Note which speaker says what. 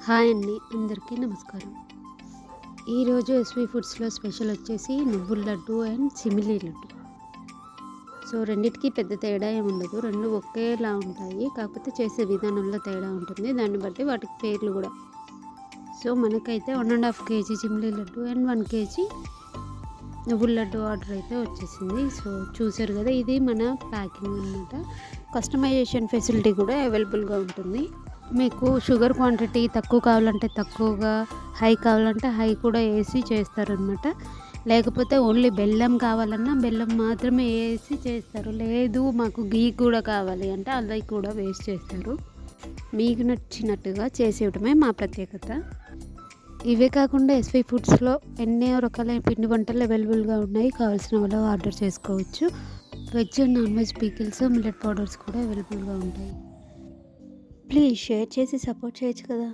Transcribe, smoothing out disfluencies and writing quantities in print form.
Speaker 1: Hi అండి, అందరికీ నమస్కారం. ఈరోజు ఎస్వి ఫుడ్స్లో స్పెషల్ వచ్చేసి నువ్వుల laddu and simile laddu. So రెండిటికి పెద్ద తేడా ఏమి ఉండదు, రెండు ఒకేలా ఉంటాయి. కాకపోతే చేసే విధానంలో తేడా ఉంటుంది, దాన్ని బట్టి వాటికి పేర్లు కూడా. సో మనకైతే 1.5 kg simile laddu and 1 kg నువ్వుల లడ్డు ఆర్డర్ అయితే వచ్చేసింది. సో చూసారు కదా, ఇది మన ప్యాకింగ్ అన్నమాట. కస్టమైజేషన్ ఫెసిలిటీ కూడా అవైలబుల్గా ఉంటుంది. మీకు షుగర్ క్వాంటిటీ తక్కువ కావాలంటే తక్కువగా, హై కావాలంటే హై కూడా వేసి చేస్తారనమాట. లేకపోతే ఓన్లీ బెల్లం కావాలన్నా బెల్లం మాత్రమే వేసి చేస్తారు. లేదు మాకు గీ కూడా కావాలి అంటే అలా కూడా వేసి చేస్తారు. మీకు నచ్చినట్టుగా చేసేయడమే మా ప్రత్యేకత. ఇవే కాకుండా ఎస్వి ఫుడ్స్లో ఎన్నో రకాల పిండి వంటలు అవైలబుల్గా ఉన్నాయి. కావాల్సిన వాళ్ళు ఆర్డర్ చేసుకోవచ్చు. Veg and non veg pickles, millet powders కూడా అవైలబుల్గా ఉంటాయి. ప్లీజ్ షేర్ చేసి సపోర్ట్ చేయొచ్చు కదా.